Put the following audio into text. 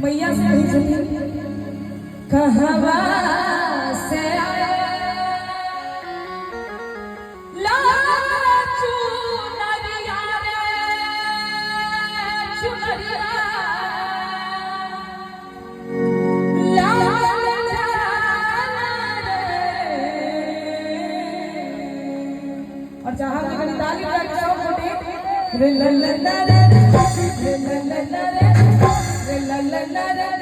मैया से कही कहवा से आए लाचू नरिया रे चुनरिया लाल जाना रे और जहाँ की गली ताली बजा के मोटे रे ला ला ला रे ला ला ला रे ला ला ला रे